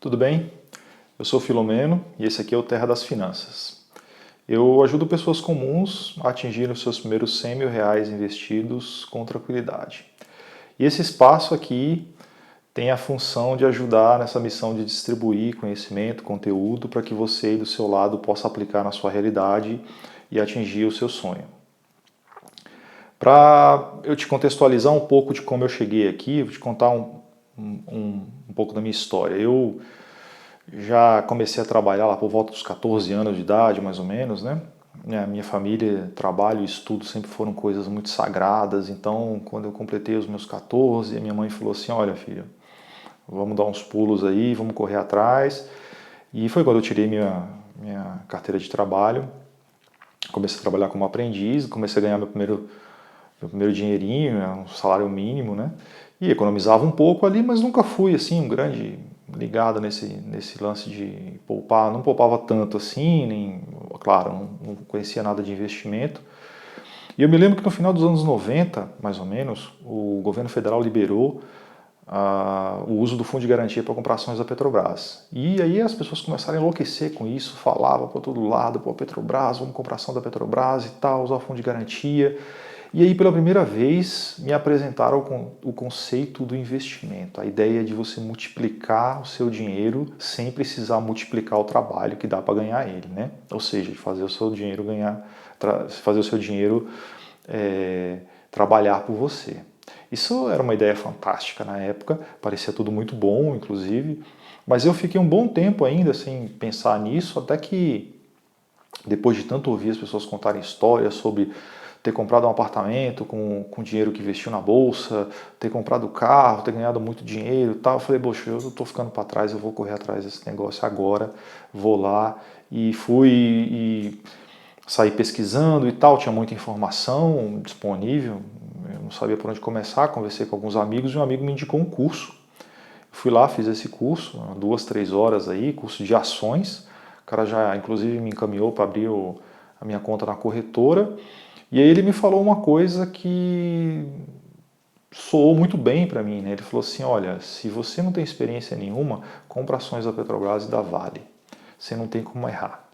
tudo bem? Eu sou Filomeno e esse aqui é o Terra das Finanças. Eu ajudo pessoas comuns a atingirem os seus primeiros R$ 100.000 investidos com tranquilidade. E esse espaço aqui tem a função de ajudar nessa missão de distribuir conhecimento, conteúdo, para que você aí do seu lado possa aplicar na sua realidade e atingir o seu sonho. Para eu te contextualizar um pouco de como eu cheguei aqui, eu vou te contar um pouco da minha história. Eu já comecei a trabalhar lá por volta dos 14 anos de idade, mais ou menos, né? Minha família, trabalho e estudo sempre foram coisas muito sagradas, então quando eu completei os meus 14, a minha mãe falou assim, olha filho, vamos dar uns pulos aí, vamos correr atrás. E foi quando eu tirei minha carteira de trabalho, comecei a trabalhar como aprendiz, comecei a ganhar meu primeiro dinheirinho, um salário mínimo, né? E economizava um pouco ali, mas nunca fui assim um grande ligado nesse lance de poupar. Não poupava tanto assim, nem, claro, não conhecia nada de investimento. E eu me lembro que no final dos anos 90, mais ou menos, o governo federal liberou o uso do fundo de garantia para comprar ações da Petrobras. E aí as pessoas começaram a enlouquecer com isso, falavam para todo lado, pô, Petrobras, vamos comprar ação da Petrobras e tal, usar o fundo de garantia. E aí, pela primeira vez, me apresentaram o conceito do investimento, a ideia de você multiplicar o seu dinheiro sem precisar multiplicar o trabalho que dá para ganhar ele, né? Ou seja, de fazer o seu dinheiro trabalhar por você. Isso era uma ideia fantástica na época, parecia tudo muito bom, inclusive, mas eu fiquei um bom tempo ainda sem pensar nisso, até que depois de tanto ouvir as pessoas contarem histórias sobre ter comprado um apartamento com dinheiro que investiu na bolsa, ter comprado carro, ter ganhado muito dinheiro e tal. Eu falei, poxa, eu estou ficando para trás, eu vou correr atrás desse negócio agora, vou lá. E fui e saí pesquisando e tal, tinha muita informação disponível, eu não sabia por onde começar, conversei com alguns amigos e um amigo me indicou um curso. Fui lá, fiz esse curso, 2, 3 horas aí, curso de ações. O cara já, inclusive, me encaminhou para abrir a minha conta na corretora. E aí ele me falou uma coisa que soou muito bem para mim, né? Ele falou assim, olha, se você não tem experiência nenhuma, compra ações da Petrobras e da Vale. Você não tem como errar.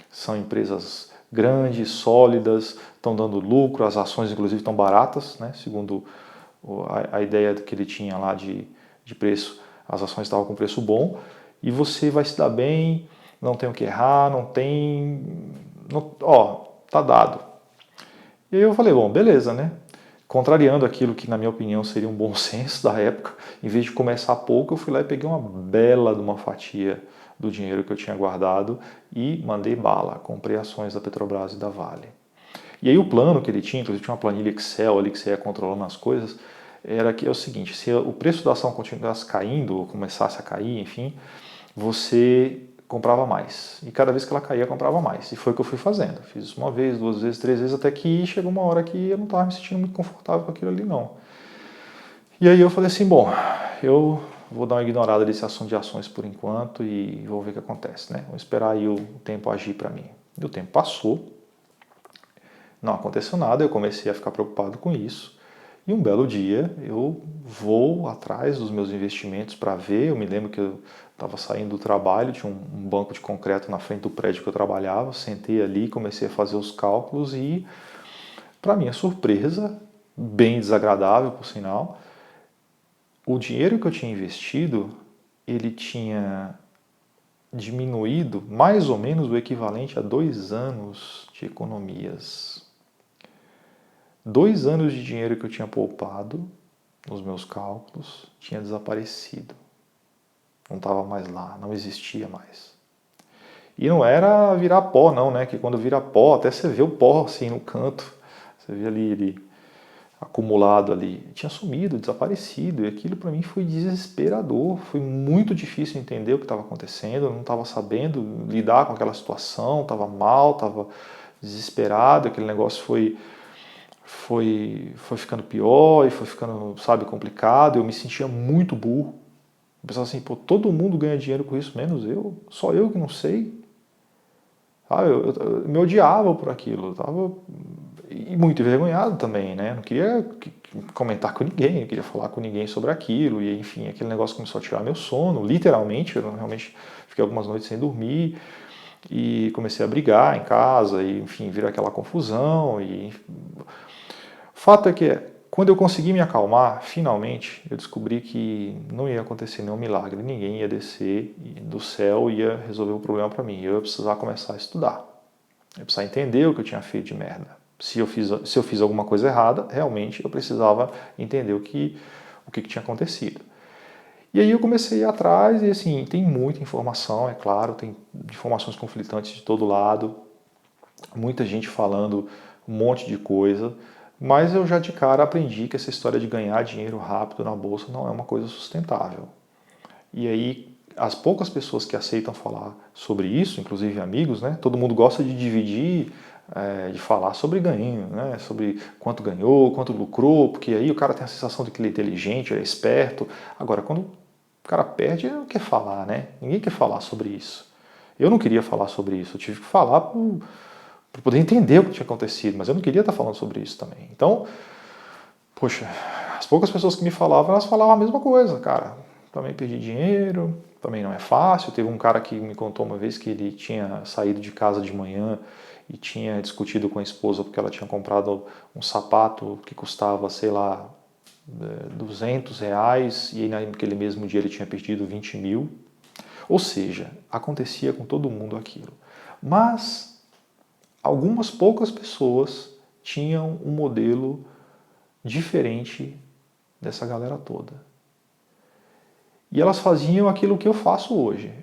São empresas grandes, sólidas, estão dando lucro, as ações inclusive estão baratas, né? Segundo a ideia que ele tinha lá de preço, as ações estavam com preço bom, e você vai se dar bem, não tem o que errar, não tem... ó, tá dado. E aí eu falei, bom, beleza, né? Contrariando aquilo que, na minha opinião, seria um bom senso da época, em vez de começar pouco, eu fui lá e peguei uma bela de uma fatia do dinheiro que eu tinha guardado e mandei bala. Comprei ações da Petrobras e da Vale. E aí o plano que ele tinha, inclusive tinha uma planilha Excel ali que você ia controlando as coisas, era que é o seguinte, se o preço da ação continuasse caindo, ou começasse a cair, enfim, você comprava mais. E cada vez que ela caía, comprava mais. E foi o que eu fui fazendo. Fiz isso uma vez, 2 vezes, 3 vezes, até que chegou uma hora que eu não estava me sentindo muito confortável com aquilo ali, não. E aí eu falei assim, bom, eu vou dar uma ignorada desse assunto de ações por enquanto e vou ver o que acontece, né? Vou esperar aí o tempo agir para mim. E o tempo passou, não aconteceu nada, eu comecei a ficar preocupado com isso. E um belo dia eu vou atrás dos meus investimentos para ver. Eu me lembro que eu estava saindo do trabalho, tinha um banco de concreto na frente do prédio que eu trabalhava, sentei ali, comecei a fazer os cálculos e, para minha surpresa, bem desagradável por sinal, o dinheiro que eu tinha investido, ele tinha diminuído mais ou menos o equivalente a 2 anos de economias. 2 anos de dinheiro que eu tinha poupado, nos meus cálculos, tinha desaparecido. Não estava mais lá, não existia mais. E não era virar pó não, né? Que quando vira pó, até você vê o pó assim no canto, você vê ali ele acumulado ali. Tinha sumido, desaparecido, e aquilo para mim foi desesperador, foi muito difícil entender o que estava acontecendo, eu não estava sabendo lidar com aquela situação, estava mal, estava desesperado, aquele negócio foi ficando pior e foi ficando, sabe, complicado. Eu me sentia muito burro. Eu pensava assim, pô, todo mundo ganha dinheiro com isso, menos eu. Só eu que não sei. Sabe, eu me odiava por aquilo. Eu tava, e muito envergonhado também, né? Não queria comentar com ninguém, não queria falar com ninguém sobre aquilo, e enfim, aquele negócio começou a tirar meu sono, literalmente, eu realmente fiquei algumas noites sem dormir, e comecei a brigar em casa, e enfim, virou aquela confusão, e fato é que quando eu consegui me acalmar, finalmente, eu descobri que não ia acontecer nenhum milagre, ninguém ia descer do céu e ia resolver o problema para mim, eu ia precisar começar a estudar, eu ia precisar entender o que eu tinha feito de merda. Se eu fiz alguma coisa errada, realmente eu precisava entender o que tinha acontecido. E aí eu comecei a ir atrás e assim, tem muita informação, é claro, tem informações conflitantes de todo lado, muita gente falando um monte de coisa, mas eu já de cara aprendi que essa história de ganhar dinheiro rápido na bolsa não é uma coisa sustentável. E aí as poucas pessoas que aceitam falar sobre isso, inclusive amigos, né? Todo mundo gosta de dividir, de falar sobre ganho, né? Sobre quanto ganhou, quanto lucrou, porque aí o cara tem a sensação de que ele é inteligente, ele é esperto. Agora, quando o cara perde, ele não quer falar, né? Ninguém quer falar sobre isso. Eu não queria falar sobre isso, eu tive que falar para poder entender o que tinha acontecido, mas eu não queria estar falando sobre isso também. Então, poxa, as poucas pessoas que me falavam, elas falavam a mesma coisa, cara. Também perdi dinheiro, também não é fácil. Teve um cara que me contou uma vez que ele tinha saído de casa de manhã e tinha discutido com a esposa porque ela tinha comprado um sapato que custava, sei lá, R$ 200 e aí naquele mesmo dia ele tinha perdido 20 mil. Ou seja, acontecia com todo mundo aquilo. Mas algumas poucas pessoas tinham um modelo diferente dessa galera toda. E elas faziam aquilo que eu faço hoje.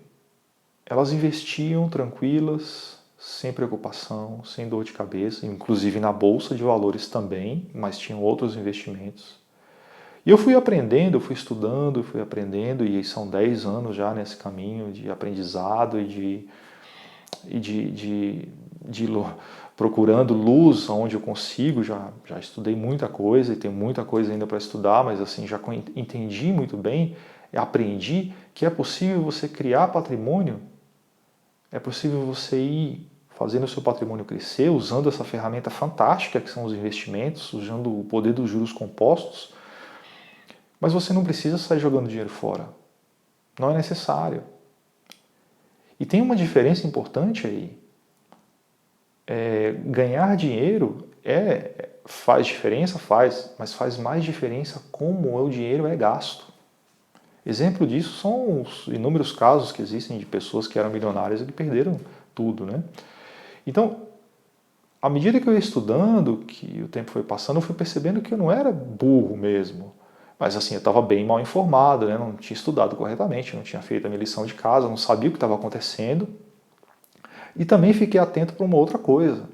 Elas investiam tranquilas, sem preocupação, sem dor de cabeça, inclusive na bolsa de valores também, mas tinham outros investimentos. E eu fui aprendendo, eu fui estudando, eu fui aprendendo, e são 10 anos já nesse caminho de aprendizado e procurando luz onde eu consigo, já estudei muita coisa e tenho muita coisa ainda para estudar, mas assim, já entendi muito bem, aprendi que é possível você criar patrimônio, é possível você ir fazendo o seu patrimônio crescer, usando essa ferramenta fantástica que são os investimentos, usando o poder dos juros compostos, mas você não precisa sair jogando dinheiro fora. Não é necessário. E tem uma diferença importante aí. Ganhar dinheiro faz diferença? Faz, mas faz mais diferença como o dinheiro é gasto. Exemplo disso são os inúmeros casos que existem de pessoas que eram milionárias e que perderam tudo, né? Então, à medida que eu ia estudando, que o tempo foi passando, eu fui percebendo que eu não era burro mesmo. Mas assim, eu estava bem mal informado, né? Não tinha estudado corretamente, não tinha feito a minha lição de casa, não sabia o que estava acontecendo. E também fiquei atento para uma outra coisa.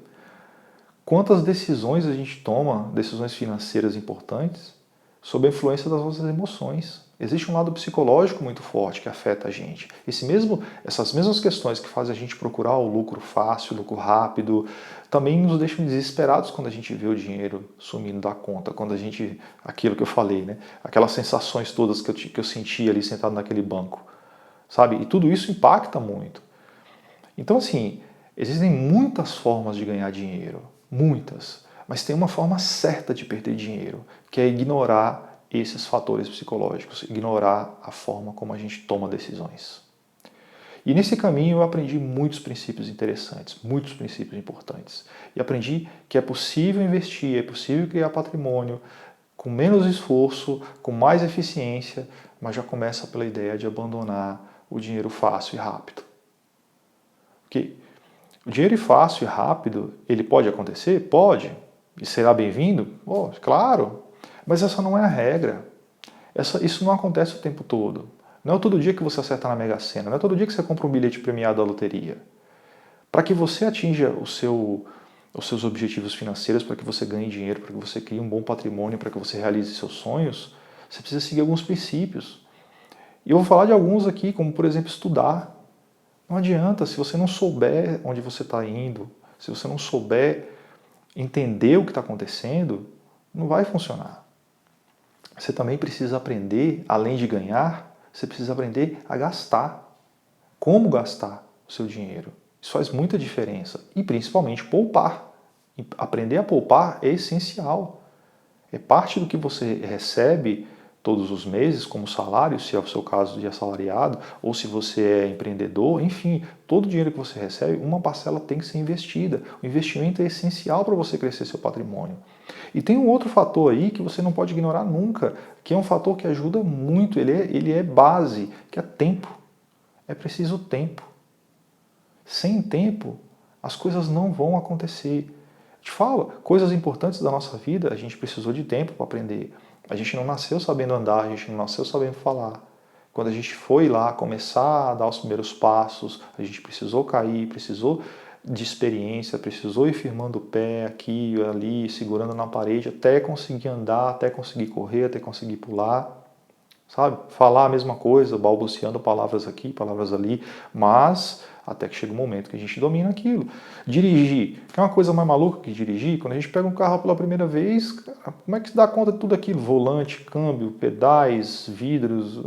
Quantas decisões a gente toma, decisões financeiras importantes, sob a influência das nossas emoções. Existe um lado psicológico muito forte que afeta a gente. Essas mesmas questões que fazem a gente procurar o lucro fácil, o lucro rápido, também nos deixam desesperados quando a gente vê o dinheiro sumindo da conta, quando a gente, aquilo que eu falei, né? Aquelas sensações todas que eu senti ali sentado naquele banco, sabe? E tudo isso impacta muito. Então, assim, existem muitas formas de ganhar dinheiro, muitas, mas tem uma forma certa de perder dinheiro, que é ignorar esses fatores psicológicos, ignorar a forma como a gente toma decisões. E nesse caminho eu aprendi muitos princípios interessantes, muitos princípios importantes. E aprendi que é possível investir, é possível criar patrimônio com menos esforço, com mais eficiência, mas já começa pela ideia de abandonar o dinheiro fácil e rápido. Porque o dinheiro fácil e rápido, ele pode acontecer? Pode. E será bem-vindo? Oh, claro. Mas essa não é a regra. Isso não acontece o tempo todo. Não é todo dia que você acerta na Mega Sena, não é todo dia que você compra um bilhete premiado da loteria. Para que você atinja os seus objetivos financeiros, para que você ganhe dinheiro, para que você crie um bom patrimônio, para que você realize seus sonhos, você precisa seguir alguns princípios. E eu vou falar de alguns aqui, como por exemplo estudar. Não adianta, se você não souber onde você está indo, se você não souber entender o que está acontecendo, não vai funcionar. Você também precisa aprender, além de ganhar, você precisa aprender a gastar. Como gastar o seu dinheiro. Isso faz muita diferença. E principalmente poupar. Aprender a poupar é essencial. É parte do que você recebe todos os meses como salário, se é o seu caso de assalariado, ou se você é empreendedor, enfim, todo o dinheiro que você recebe, uma parcela tem que ser investida. O investimento é essencial para você crescer seu patrimônio. E tem um outro fator aí que você não pode ignorar nunca, que é um fator que ajuda muito, ele é base, que é tempo. É preciso tempo. Sem tempo, as coisas não vão acontecer. Te falo, coisas importantes da nossa vida, a gente precisou de tempo para aprender. A gente não nasceu sabendo andar, a gente não nasceu sabendo falar. Quando a gente foi lá começar a dar os primeiros passos, a gente precisou cair, precisou de experiência, precisou ir firmando o pé aqui, ali, segurando na parede, até conseguir andar, até conseguir correr, até conseguir pular. Sabe? Falar a mesma coisa, balbuciando palavras aqui, palavras ali, mas até que chega um momento que a gente domina aquilo. Dirigir, que é uma coisa mais maluca que dirigir, quando a gente pega um carro pela primeira vez, como é que se dá conta de tudo aquilo? Volante, câmbio, pedais, vidros,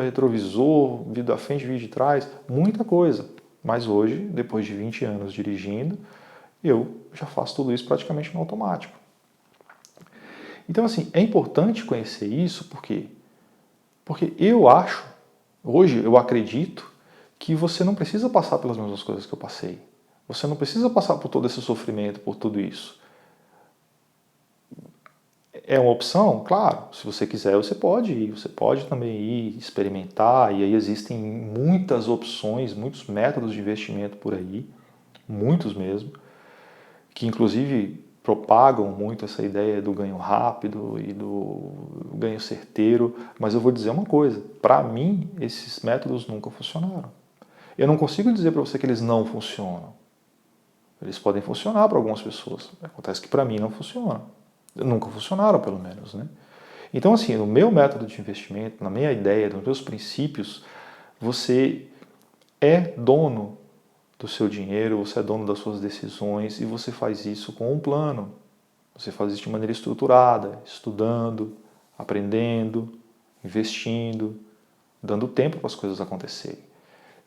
retrovisor, vidro da frente, vidro de trás, muita coisa. Mas hoje, depois de 20 anos dirigindo, eu já faço tudo isso praticamente no automático. Então, assim, é importante conhecer isso, porque eu acho, hoje eu acredito, que você não precisa passar pelas mesmas coisas que eu passei. Você não precisa passar por todo esse sofrimento, por tudo isso. É uma opção? Claro, se você quiser você pode ir, você pode também ir experimentar, e aí existem muitas opções, muitos métodos de investimento por aí, muitos mesmo, que inclusive propagam muito essa ideia do ganho rápido e do ganho certeiro, mas eu vou dizer uma coisa, para mim esses métodos nunca funcionaram. Eu não consigo dizer para você que eles não funcionam. Eles podem funcionar para algumas pessoas, acontece que para mim não funcionam. Nunca funcionaram, pelo menos, né? Então, assim, no meu método de investimento, na minha ideia, nos meus princípios, você é dono do seu dinheiro, você é dono das suas decisões e você faz isso com um plano. Você faz isso de maneira estruturada, estudando, aprendendo, investindo, dando tempo para as coisas acontecerem.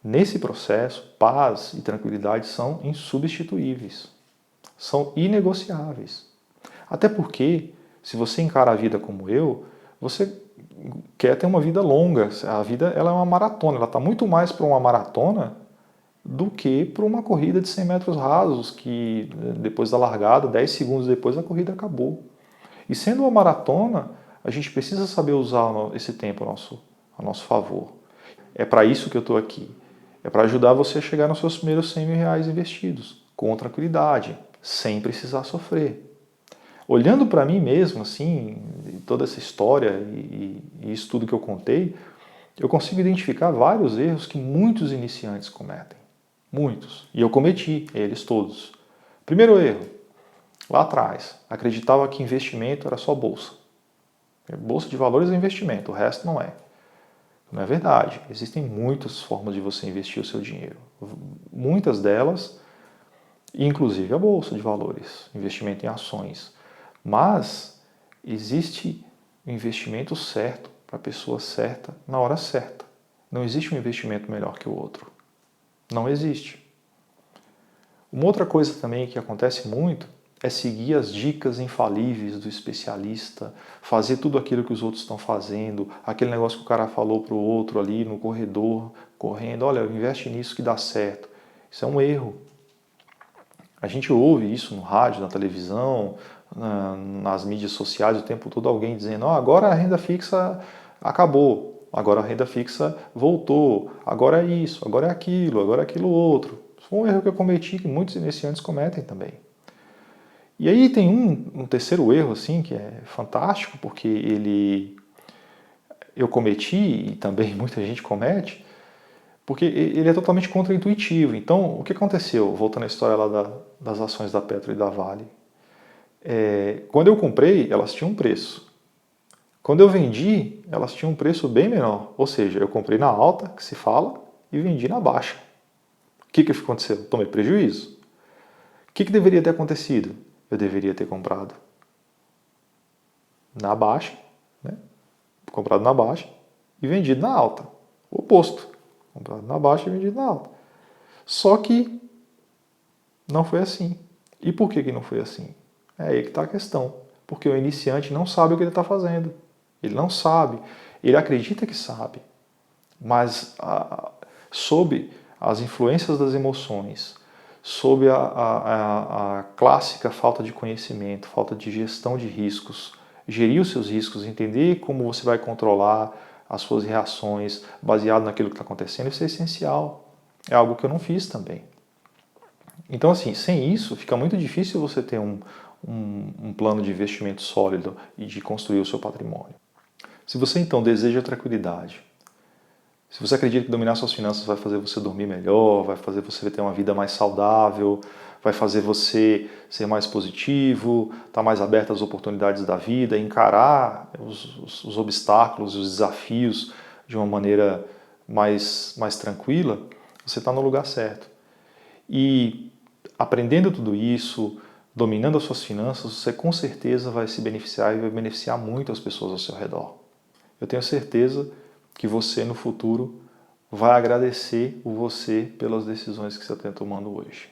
Nesse processo, paz e tranquilidade são insubstituíveis, são inegociáveis. Até porque, se você encara a vida como eu, você quer ter uma vida longa. A vida ela é uma maratona, ela está muito mais para uma maratona do que para uma corrida de 100 metros rasos, que depois da largada, 10 segundos depois, a corrida acabou. E sendo uma maratona, a gente precisa saber usar esse tempo a nosso favor. É para isso que eu estou aqui. É para ajudar você a chegar nos seus primeiros 100 mil reais investidos, com tranquilidade, sem precisar sofrer. Olhando para mim mesmo, assim, toda essa história e isso tudo que eu contei, eu consigo identificar vários erros que muitos iniciantes cometem. Muitos. E eu cometi eles todos. Primeiro erro, lá atrás, acreditava que investimento era só bolsa. Bolsa de valores é investimento, o resto não é. Não é verdade. Existem muitas formas de você investir o seu dinheiro. Muitas delas, inclusive a bolsa de valores, investimento em ações. Mas existe o investimento certo para a pessoa certa na hora certa. Não existe um investimento melhor que o outro. Não existe. Uma outra coisa também que acontece muito é seguir as dicas infalíveis do especialista, fazer tudo aquilo que os outros estão fazendo, aquele negócio que o cara falou para o outro ali no corredor, correndo, olha, investe nisso que dá certo. Isso é um erro. A gente ouve isso no rádio, na televisão, nas mídias sociais o tempo todo, alguém dizendo, agora a renda fixa acabou, agora a renda fixa voltou, agora é isso, agora é aquilo outro. Isso foi um erro que eu cometi, que muitos iniciantes cometem também. E aí tem um terceiro erro, assim, que é fantástico, porque eu cometi, e também muita gente comete, porque ele é totalmente contraintuitivo. Então, o que aconteceu? Voltando à história lá das ações da Petro e da Vale. Quando eu comprei, elas tinham um preço. Quando eu vendi, elas tinham um preço bem menor. Ou seja, eu comprei na alta, que se fala, e vendi na baixa. O que aconteceu? Tomei prejuízo. O que deveria ter acontecido? Eu deveria ter comprado na baixa, né? Comprado na baixa e vendido na alta. O oposto. Comprado na baixa e vendido na alta. Só que não foi assim. E por que não foi assim? É aí que está a questão. Porque o iniciante não sabe o que ele está fazendo. Ele não sabe. Ele acredita que sabe. Mas sob as influências das emoções, sob a clássica falta de conhecimento, falta de gestão de riscos, gerir os seus riscos, entender como você vai controlar as suas reações baseado naquilo que está acontecendo, isso é essencial. É algo que eu não fiz também. Então, assim, sem isso, fica muito difícil você ter um plano de investimento sólido e de construir o seu patrimônio. Se você, então, deseja tranquilidade, se você acredita que dominar suas finanças vai fazer você dormir melhor, vai fazer você ter uma vida mais saudável, vai fazer você ser mais positivo, estar mais aberto às oportunidades da vida, encarar os obstáculos, os desafios de uma maneira mais tranquila, você está no lugar certo. E aprendendo tudo isso, dominando as suas finanças, você com certeza vai se beneficiar e vai beneficiar muito as pessoas ao seu redor. Eu tenho certeza que você no futuro vai agradecer o você pelas decisões que você está tomando hoje.